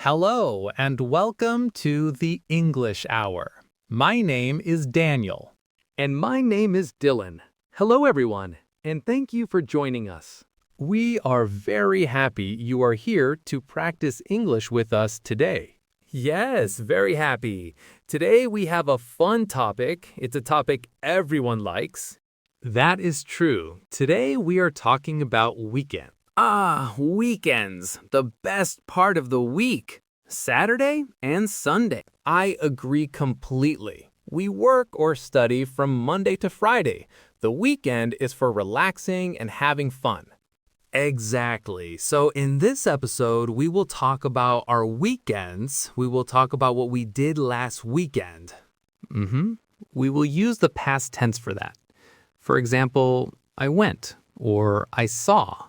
Hello and welcome to the English Hour. My name is Daniel. And my name is Dylan. Hello, everyone, and thank you for joining us. We are very happy you are here to practice English with us today. Yes, very happy. Today we have a fun topic. It's a topic everyone likes. That is true. Today we are talking about weekend. Weekends, the best part of the week. Saturday and Sunday. I agree completely. We work or study from Monday to Friday. The weekend is for relaxing and having fun. Exactly. So in this episode, we will talk about our weekends. We will talk about what we did last weekend. We will use the past tense for that. For example, I went or I saw.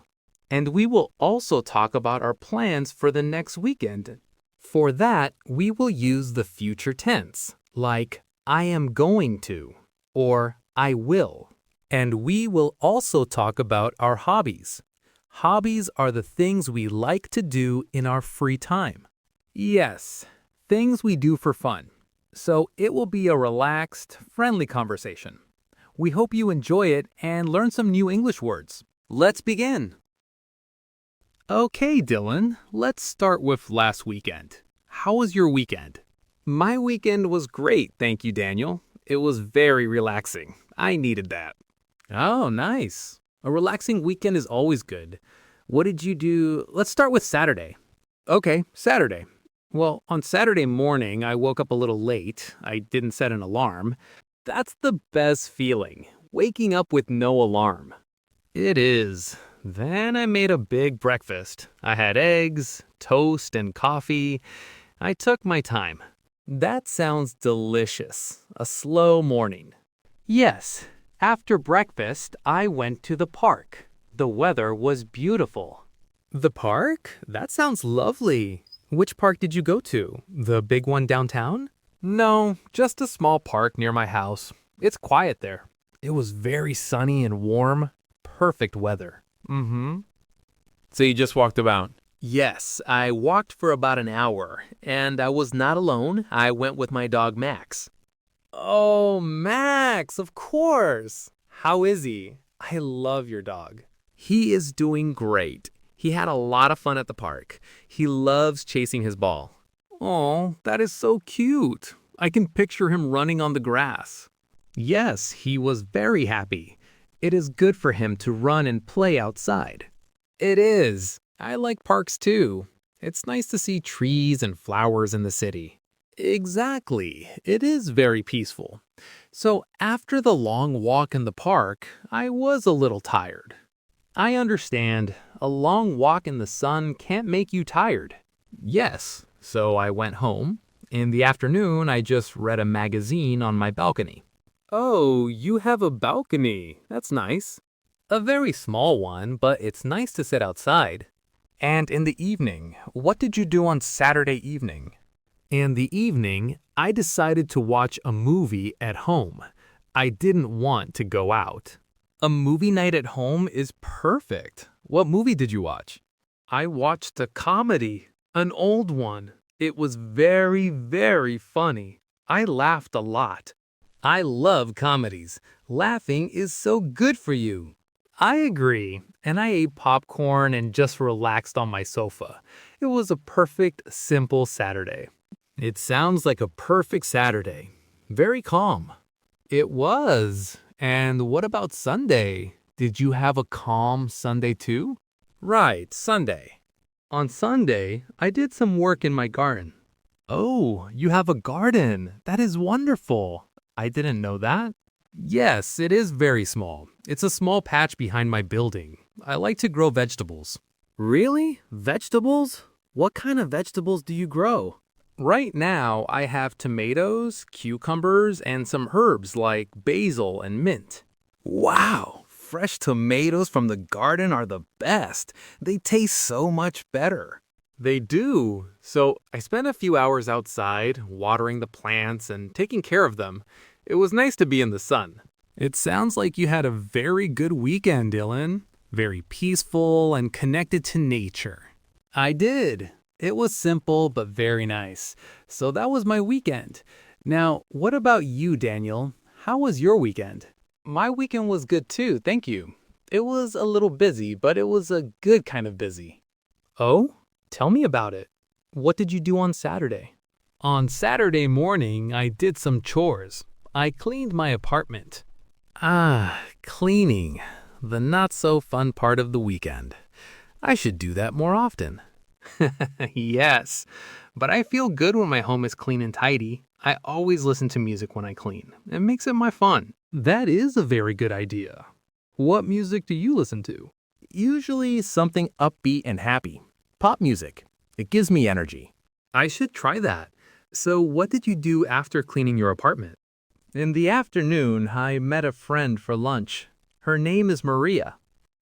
And we will also talk about our plans for the next weekend. For that, we will use the future tense, like I am going to or I will. And we will also talk about our hobbies. Hobbies are the things we like to do in our free time. Yes, things we do for fun. So it will be a relaxed, friendly conversation. We hope you enjoy it and learn some new English words. Let's begin. Okay, Dylan, let's start with last weekend. How was your weekend? My weekend was great, thank you, Daniel. It was very relaxing. I needed that. Oh, nice. A relaxing weekend is always good. What did you do? Let's start with Saturday. Okay, Saturday. Well, on Saturday morning, I woke up a little late. I didn't set an alarm. That's the best feeling, waking up with no alarm. It is. Then I made a big breakfast. I had eggs, toast, and coffee. I took my time. That sounds delicious. A slow morning. Yes. After breakfast, I went to the park. The weather was beautiful. The park? That sounds lovely. Which park did you go to? The big one downtown? No, just a small park near my house. It's quiet there. It was very sunny and warm. Perfect weather. So you just walked about? Yes, I walked for about an hour, and I was not alone. I went with my dog, Max. Oh, Max, of course. How is he? I love your dog. He is doing great. He had a lot of fun at the park. He loves chasing his ball. Oh, that is so cute. I can picture him running on the grass. Yes, he was very happy. It is good for him to run and play outside. It is. I like parks too. It's nice to see trees and flowers in the city. Exactly. It is very peaceful. So after the long walk in the park, I was a little tired. I understand. A long walk in the sun can't make you tired. Yes, so I went home. In the afternoon, I just read a magazine on my balcony. Oh, you have a balcony. That's nice. A very small one, but it's nice to sit outside. And in the evening, what did you do on Saturday evening? In the evening, I decided to watch a movie at home. I didn't want to go out. A movie night at home is perfect. What movie did you watch? I watched a comedy, an old one. It was very, very funny. I laughed a lot. I love comedies. Laughing is so good for you. I agree, and I ate popcorn and just relaxed on my sofa. It was a perfect, simple Saturday. It sounds like a perfect Saturday. Very calm. It was. And what about Sunday? Did you have a calm Sunday too? Right, Sunday. On Sunday, I did some work in my garden. Oh, you have a garden. That is wonderful. I didn't know that. Yes, it is very small. It's a small patch behind my building. I like to grow vegetables. Really? Vegetables? What kind of vegetables do you grow? Right now, I have tomatoes, cucumbers, and some herbs like basil and mint. Wow! Fresh tomatoes from the garden are the best. They taste so much better. They do. So I spent a few hours outside, watering the plants and taking care of them. It was nice to be in the sun. It sounds like you had a very good weekend, Dylan. Very peaceful and connected to nature. I did. It was simple but very nice. So that was my weekend. Now, what about you, Daniel? How was your weekend? My weekend was good too, thank you. It was a little busy, but it was a good kind of busy. Oh? Tell me about it. What did you do on Saturday? On Saturday morning, I did some chores. I cleaned my apartment. Ah, cleaning. The not so fun part of the weekend. I should do that more often. Yes, but I feel good when my home is clean and tidy. I always listen to music when I clean. It makes it my fun. That is a very good idea. What music do you listen to? Usually something upbeat and happy. Pop music. It gives me energy. I should try that. So what did you do after cleaning your apartment? In the afternoon, I met a friend for lunch. Her name is Maria.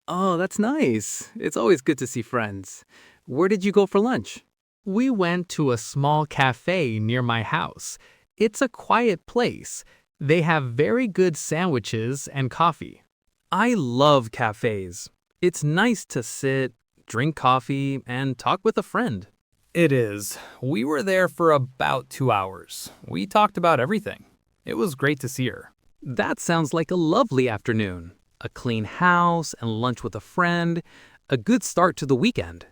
Oh, that's nice. It's always good to see friends. Where did you go for lunch? We went to a small cafe near my house. It's a quiet place. They have very good sandwiches and coffee. I love cafes. It's nice to sit, drink coffee, and talk with a friend. It is. We were there for about 2 hours. We talked about everything. It was great to see her. That sounds like a lovely afternoon. A clean house and lunch with a friend. A good start to the weekend.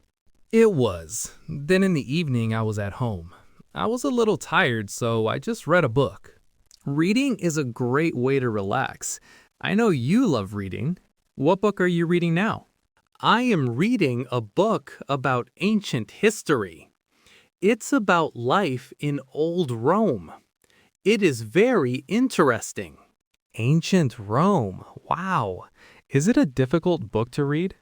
It was. Then in the evening, I was at home. I was a little tired, so I just read a book. Reading is a great way to relax. I know you love reading. What book are you reading now? I am reading a book about ancient history. It's about life in old Rome. It is very interesting. Ancient Rome. Wow. Is it a difficult book to read?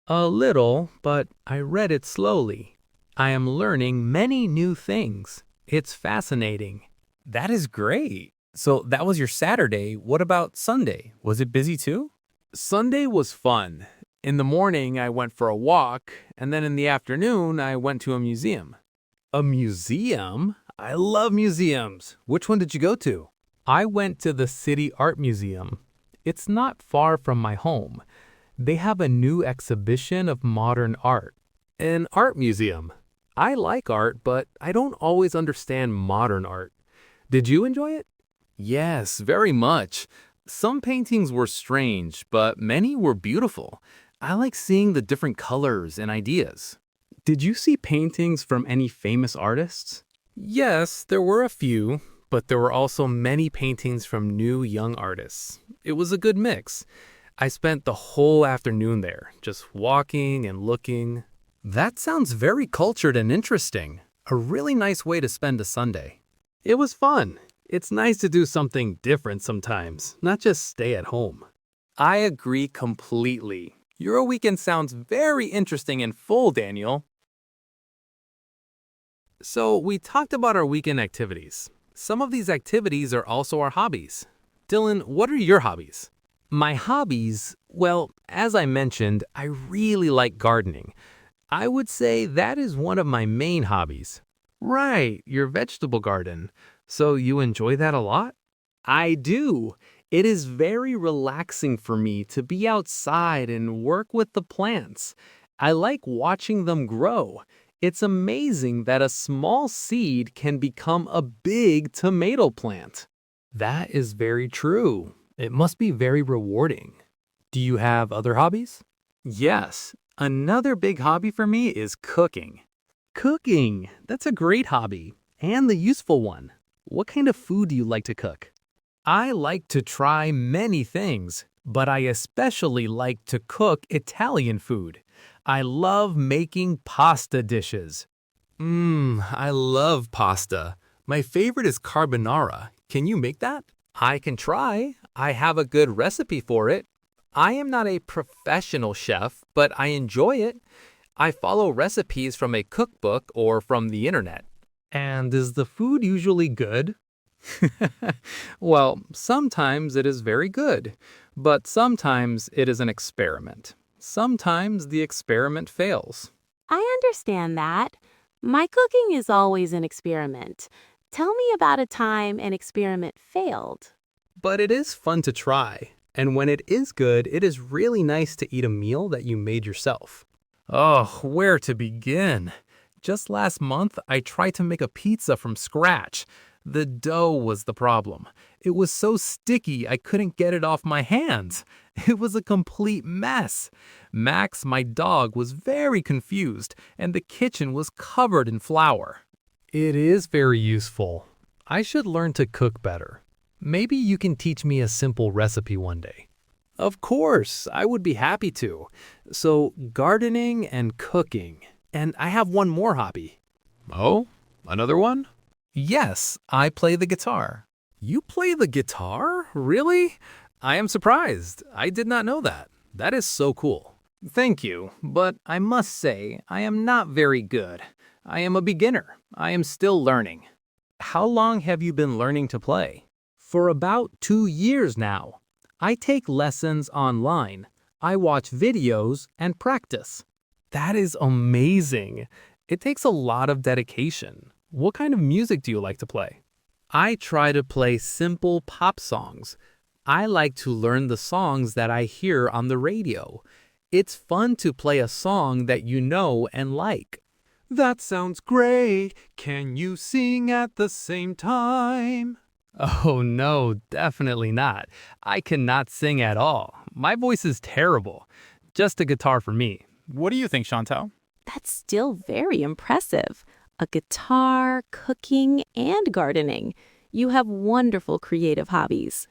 A little, but I read it slowly. I am learning many new things. It's fascinating. That is great. So that was your Saturday. What about Sunday? Was it busy too? Sunday was fun. In the morning, I went for a walk, and then in the afternoon, I went to a museum. A museum? I love museums. Which one did you go to? I went to the City Art Museum. It's not far from my home. They have a new exhibition of modern art. An art museum. I like art, but I don't always understand modern art. Did you enjoy it? Yes, very much. Some paintings were strange, but many were beautiful. I like seeing the different colors and ideas. Did you see paintings from any famous artists? Yes, there were a few, but there were also many paintings from new young artists. It was a good mix. I spent the whole afternoon there, just walking and looking. That sounds very cultured and interesting. A really nice way to spend a Sunday. It was fun. It's nice to do something different sometimes, not just stay at home. I agree completely. Your weekend sounds very interesting and full, Daniel. So we talked about our weekend activities. Some of these activities are also our hobbies. Dylan, what are your hobbies? My hobbies, well, as I mentioned, I really like gardening. I would say that is one of my main hobbies. Right, your vegetable garden. So you enjoy that a lot? I do. It is very relaxing for me to be outside and work with the plants. I like watching them grow. It's amazing that a small seed can become a big tomato plant. That is very true. It must be very rewarding. Do you have other hobbies? Yes. Another big hobby for me is cooking. Cooking! That's a great hobby, and the useful one. What kind of food do you like to cook? I like to try many things, but I especially like to cook Italian food. I love making pasta dishes. I love pasta. My favorite is carbonara. Can you make that? I can try. I have a good recipe for it. I am not a professional chef, but I enjoy it. I follow recipes from a cookbook or from the internet. And is the food usually good? Well, sometimes it is very good, but sometimes it is an experiment. Sometimes the experiment fails. I understand that. My cooking is always an experiment. Tell me about a time an experiment failed. But it is fun to try. And when it is good, it is really nice to eat a meal that you made yourself. Oh, where to begin? Just last month, I tried to make a pizza from scratch. The dough was the problem. It was so sticky I couldn't get it off my hands. It was a complete mess. Max, my dog, was very confused, and the kitchen was covered in flour. It is very useful. I should learn to cook better. Maybe you can teach me a simple recipe one day. Of course, I would be happy to. So, gardening and cooking. And I have one more hobby. Oh, another one? Yes, I play the guitar. You play the guitar? Really? I am surprised. I did not know that. That is so cool. Thank you, but I must say I am not very good. I am a beginner. I am still learning. How long have you been learning to play? For about 2 years now. I take lessons online. I watch videos and practice. That is amazing. It takes a lot of dedication. What kind of music do you like to play? I try to play simple pop songs. I like to learn the songs that I hear on the radio. It's fun to play a song that you know and like. That sounds great. Can you sing at the same time? Oh no, definitely not. I cannot sing at all. My voice is terrible. Just a guitar for me. What do you think, Chantel? That's still very impressive. A guitar, cooking, and gardening. You have wonderful creative hobbies.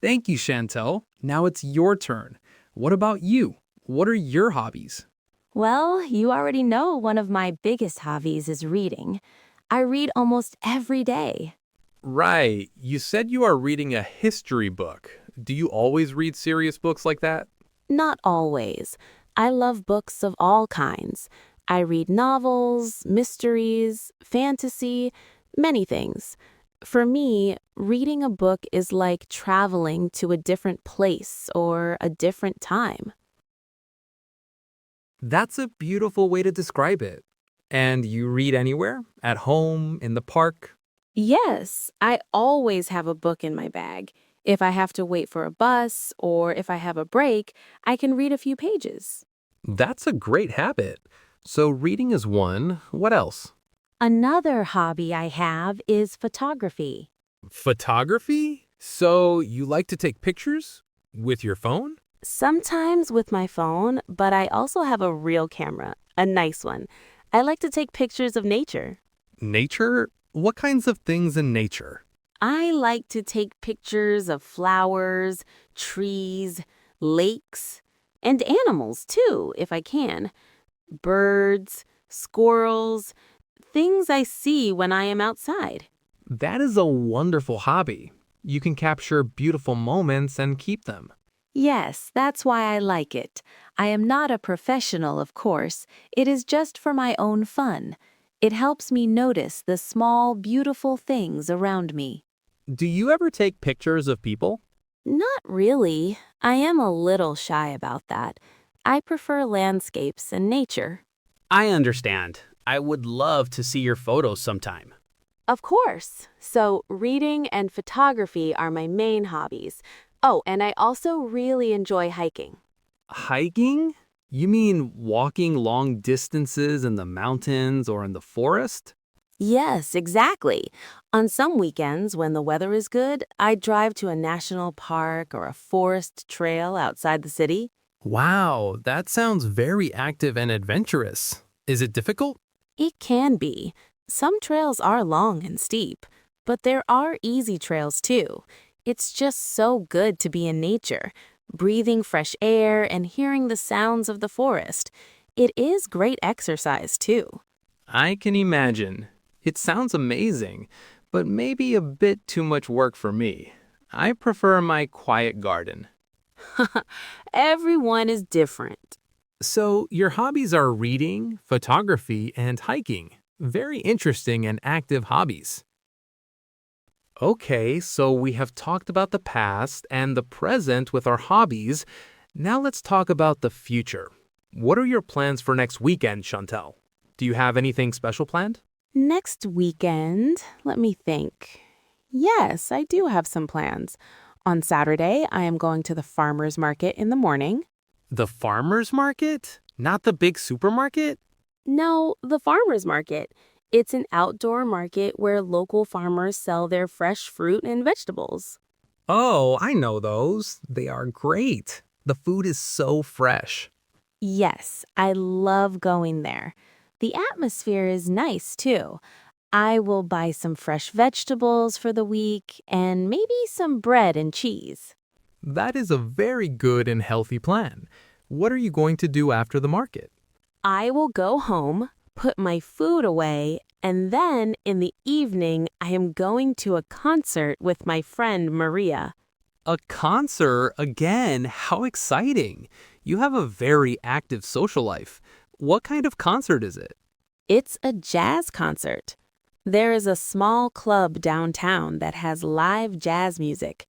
Thank you, Chantel. Now it's your turn. What about you? What are your hobbies? Well, you already know one of my biggest hobbies is reading. I read almost every day. Right. You said you are reading a history book. Do you always read serious books like that? Not always. I love books of all kinds. I read novels, mysteries, fantasy, many things. For me, reading a book is like traveling to a different place or a different time. That's a beautiful way to describe it. And you read anywhere? At home, in the park? Yes, I always have a book in my bag. If I have to wait for a bus or if I have a break, I can read a few pages. That's a great habit. So reading is one. What else? Another hobby I have is photography. Photography? So you like to take pictures? With your phone? Sometimes with my phone, but I also have a real camera, a nice one. I like to take pictures of nature. Nature? What kinds of things in nature? I like to take pictures of flowers, trees, lakes, and animals too, if I can. Birds, squirrels, things I see when I am outside. That is a wonderful hobby. You can capture beautiful moments and keep them. Yes, that's why I like it. I am not a professional, of course. It is just for my own fun. It helps me notice the small, beautiful things around me. Do you ever take pictures of people? Not really. I am a little shy about that. I prefer landscapes and nature. I understand. I would love to see your photos sometime. Of course. So reading and photography are my main hobbies. Oh, and I also really enjoy hiking. Hiking? You mean walking long distances in the mountains or in the forest? Yes, exactly. On some weekends, when the weather is good, I drive to a national park or a forest trail outside the city. Wow, that sounds very active and adventurous. Is it difficult? It can be. Some trails are long and steep, but there are easy trails too. It's just so good to be in nature, breathing fresh air and hearing the sounds of the forest. It is great exercise too. I can imagine. It sounds amazing, but maybe a bit too much work for me. I prefer my quiet garden. Everyone is different. So, your hobbies are reading, photography, and hiking. Very interesting and active hobbies. Okay, so we have talked about the past and the present with our hobbies. Now let's talk about the future. What are your plans for next weekend, Chantel? Do you have anything special planned? Next weekend, let me think. Yes, I do have some plans. On Saturday, I am going to the farmer's market in the morning. The farmer's market? Not the big supermarket? No, the farmer's market. It's an outdoor market where local farmers sell their fresh fruit and vegetables. Oh, I know those. They are great. The food is so fresh. Yes, I love going there. The atmosphere is nice too. I will buy some fresh vegetables for the week and maybe some bread and cheese. That is a very good and healthy plan. What are you going to do after the market? I will go home, put my food away, and then in the evening I am going to a concert with my friend Maria. A concert again. How exciting. You have a very active social life. What kind of concert is it? It's a jazz concert. There is a small club downtown that has live jazz music.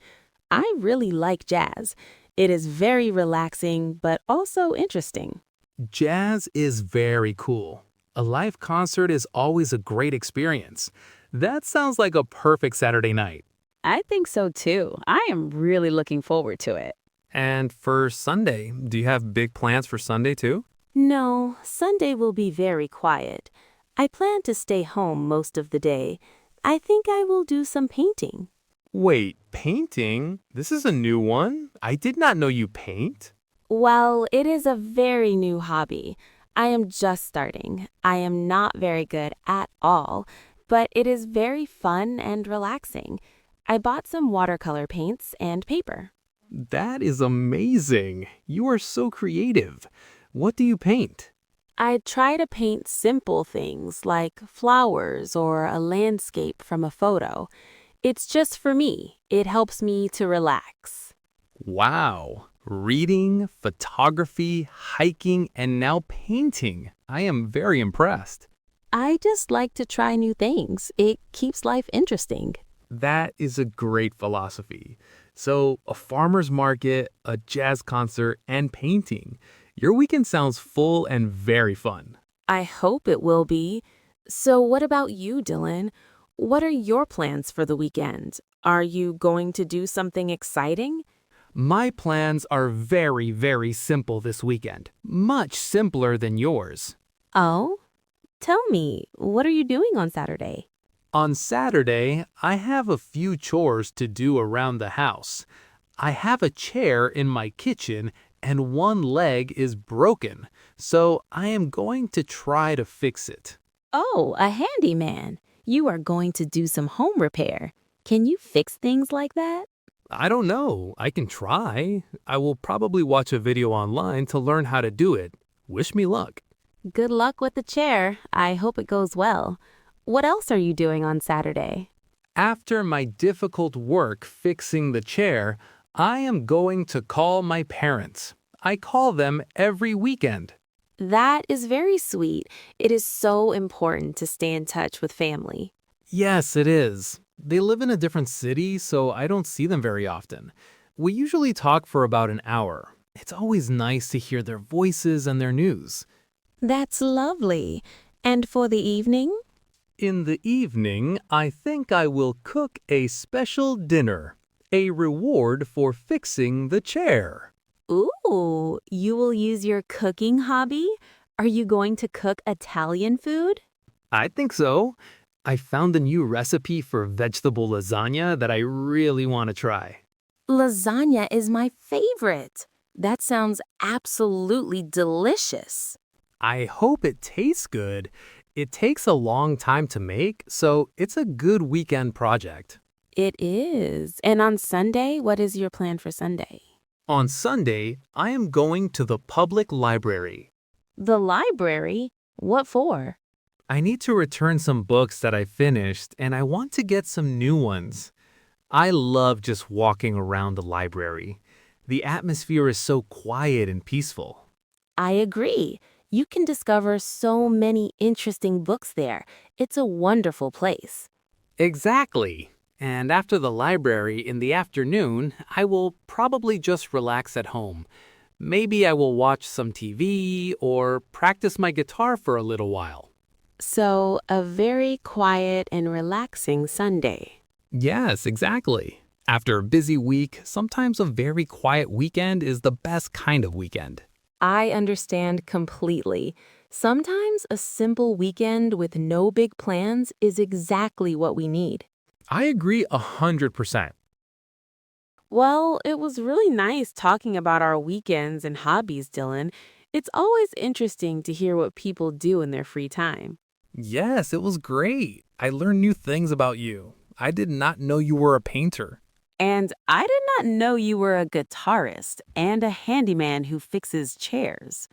I really like jazz. It is very relaxing, but also interesting. Jazz is very cool. A live concert is always a great experience. That sounds like a perfect Saturday night. I think so too. I am really looking forward to it. And for Sunday, do you have big plans for Sunday too? No, Sunday will be very quiet. I plan to stay home most of the day. I think I will do some painting. Wait, painting? This is a new one? I did not know you paint. Well, it is a very new hobby. I am just starting. I am not very good at all, but it is very fun and relaxing. I bought some watercolor paints and paper. That is amazing. You are so creative. What do you paint? I try to paint simple things like flowers or a landscape from a photo. It's just for me. It helps me to relax. Wow. Reading, photography, hiking, and now painting. I am very impressed. I just like to try new things. It keeps life interesting. That is a great philosophy. So, a farmer's market, a jazz concert, and painting. Your weekend sounds full and very fun. I hope it will be. So what about you, Dylan? What are your plans for the weekend? Are you going to do something exciting? My plans are very, very simple this weekend. Much simpler than yours. Oh? Tell me, what are you doing on Saturday? On Saturday, I have a few chores to do around the house. I have a chair in my kitchen and one leg is broken, so I am going to try to fix it. Oh, a handyman. You are going to do some home repair. Can you fix things like that? I don't know. I can try. I will probably watch a video online to learn how to do it. Wish me luck. Good luck with the chair. I hope it goes well. What else are you doing on Saturday? After my difficult work fixing the chair, I am going to call my parents. I call them every weekend. That is very sweet. It is so important to stay in touch with family. Yes, it is. They live in a different city, so I don't see them very often. We usually talk for about an hour. It's always nice to hear their voices and their news. That's lovely. And for the evening? In the evening, I think I will cook a special dinner, a reward for fixing the chair. Ooh, you will use your cooking hobby? Are you going to cook Italian food? I think so. I found a new recipe for vegetable lasagna that I really want to try. Lasagna is my favorite. That sounds absolutely delicious. I hope it tastes good. It takes a long time to make, so it's a good weekend project. It is. And on Sunday, what is your plan for Sunday? On Sunday, I am going to the public library. The library? What for? I need to return some books that I finished, and I want to get some new ones. I love just walking around the library. The atmosphere is so quiet and peaceful. I agree. You can discover so many interesting books there. It's a wonderful place. Exactly. And after the library in the afternoon, I will probably just relax at home. Maybe I will watch some TV or practice my guitar for a little while. So, a very quiet and relaxing Sunday. Yes, exactly. After a busy week, sometimes a very quiet weekend is the best kind of weekend. I understand completely. Sometimes a simple weekend with no big plans is exactly what we need. I agree 100%. Well, it was really nice talking about our weekends and hobbies, Dylan. It's always interesting to hear what people do in their free time. Yes, it was great. I learned new things about you. I did not know you were a painter. And I did not know you were a guitarist and a handyman who fixes chairs.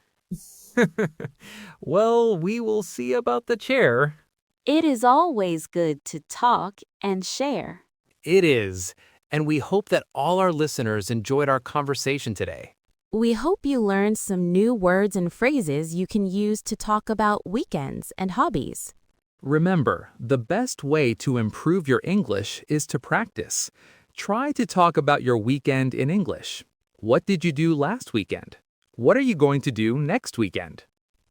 Well, we will see about the chair. It is always good to talk and share. It is, and we hope that all our listeners enjoyed our conversation today. We hope you learned some new words and phrases you can use to talk about weekends and hobbies. Remember, the best way to improve your English is to practice. Try to talk about your weekend in English. What did you do last weekend? What are you going to do next weekend?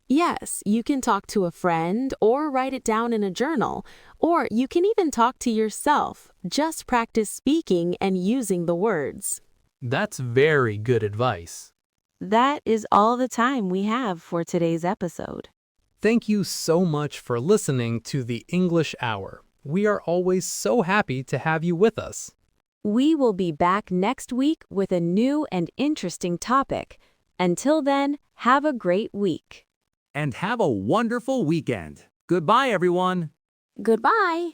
Yes, you can talk to a friend or write it down in a journal, or you can even talk to yourself. Just practice speaking and using the words. That's very good advice. That is all the time we have for today's episode. Thank you so much for listening to the English Hour. We are always so happy to have you with us. We will be back next week with a new and interesting topic. Until then, have a great week. And have a wonderful weekend. Goodbye, everyone. Goodbye.